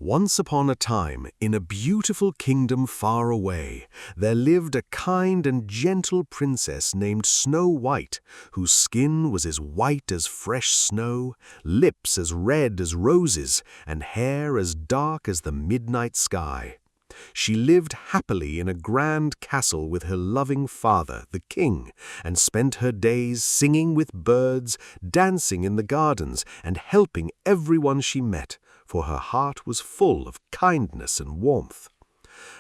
Once upon a time, in a beautiful kingdom far away, there lived a kind and gentle princess named Snow White, whose skin was as white as fresh snow, lips as red as roses, and hair as dark as the midnight sky. She lived happily in a grand castle with her loving father, the king, and spent her days singing with birds, dancing in the gardens, and helping everyone she met, for her heart was full of kindness and warmth.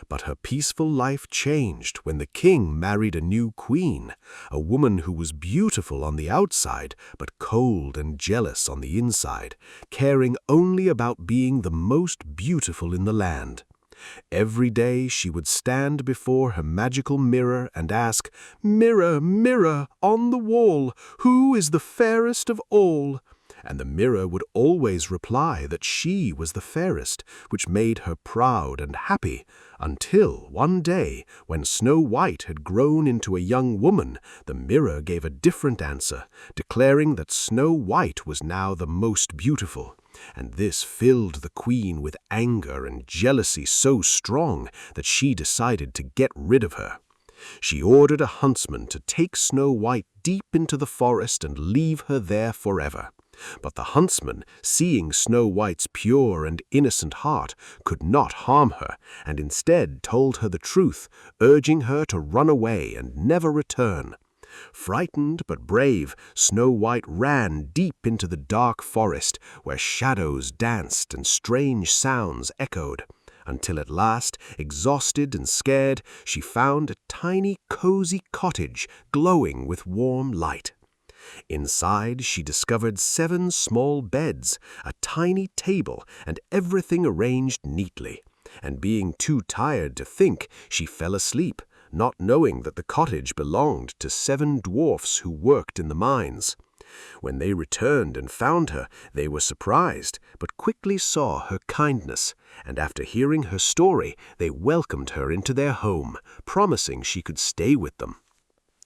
But her peaceful life changed when the king married a new queen, a woman who was beautiful on the outside, but cold and jealous on the inside, caring only about being the most beautiful in the land. Every day she would stand before her magical mirror and ask, "Mirror, mirror on the wall, who is the fairest of all?" And the mirror would always reply that she was the fairest, which made her proud and happy, until one day, when Snow White had grown into a young woman, the mirror gave a different answer, declaring that Snow White was now the most beautiful. And this filled the queen with anger and jealousy so strong that she decided to get rid of her. She ordered a huntsman to take Snow White deep into the forest and leave her there forever. But the huntsman, seeing Snow White's pure and innocent heart, could not harm her, and instead told her the truth, urging her to run away and never return. Frightened but brave, Snow White ran deep into the dark forest, where shadows danced and strange sounds echoed, until at last, exhausted and scared, she found a tiny, cozy cottage glowing with warm light. Inside, she discovered 7 small beds, a tiny table, and everything arranged neatly. And being too tired to think, she fell asleep, not knowing that the cottage belonged to 7 dwarfs who worked in the mines. When they returned and found her, they were surprised, but quickly saw her kindness, and after hearing her story, they welcomed her into their home, promising she could stay with them.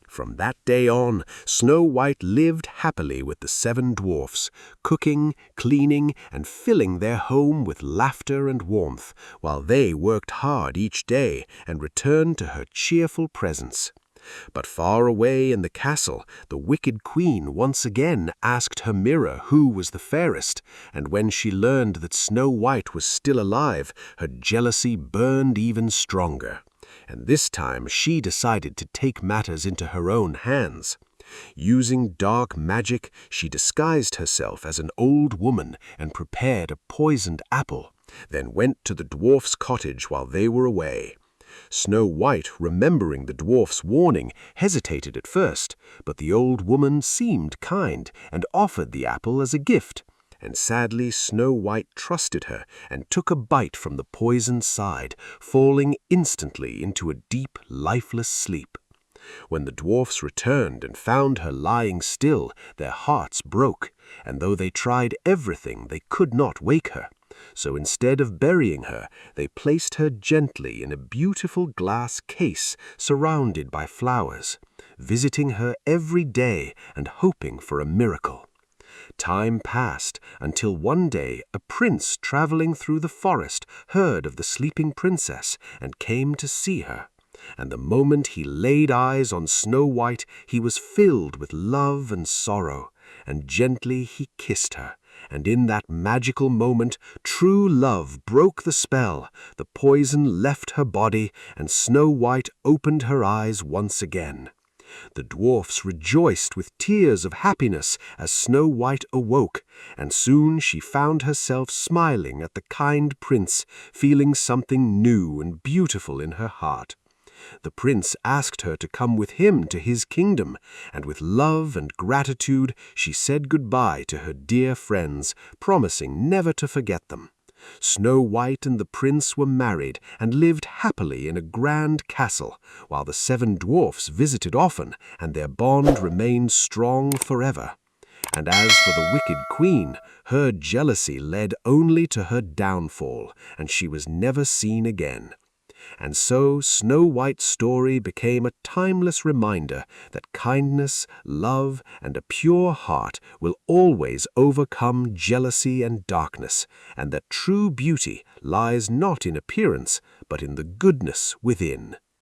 From that day on, Snow White lived happily with the 7 dwarfs, cooking, cleaning, and filling their home with laughter and warmth, while they worked hard each day and returned to her cheerful presence. But far away in the castle, the wicked queen once again asked her mirror who was the fairest, and when she learned that Snow White was still alive, her jealousy burned even stronger. And this time she decided to take matters into her own hands. Using dark magic, she disguised herself as an old woman and prepared a poisoned apple, then went to the dwarf's cottage while they were away. Snow White, remembering the dwarf's warning, hesitated at first, but the old woman seemed kind and offered the apple as a gift. And sadly Snow White trusted her and took a bite from the poisoned side, falling instantly into a deep, lifeless sleep. When the dwarfs returned and found her lying still, their hearts broke, and though they tried everything, they could not wake her. So instead of burying her, they placed her gently in a beautiful glass case surrounded by flowers, visiting her every day and hoping for a miracle. Time passed until one day a prince traveling through the forest heard of the sleeping princess and came to see her. And the moment he laid eyes on Snow White, he was filled with love and sorrow, and gently he kissed her. And in that magical moment, true love broke the spell, the poison left her body, and Snow White opened her eyes once again. The dwarfs rejoiced with tears of happiness as Snow White awoke, and soon she found herself smiling at the kind prince, feeling something new and beautiful in her heart. The prince asked her to come with him to his kingdom, and with love and gratitude she said goodbye to her dear friends, promising never to forget them. Snow White and the prince were married and lived happily in a grand castle, while the 7 dwarfs visited often, and their bond remained strong forever. And as for the wicked queen, her jealousy led only to her downfall, and she was never seen again. And so Snow White's story became a timeless reminder that kindness, love, and a pure heart will always overcome jealousy and darkness, and that true beauty lies not in appearance, but in the goodness within.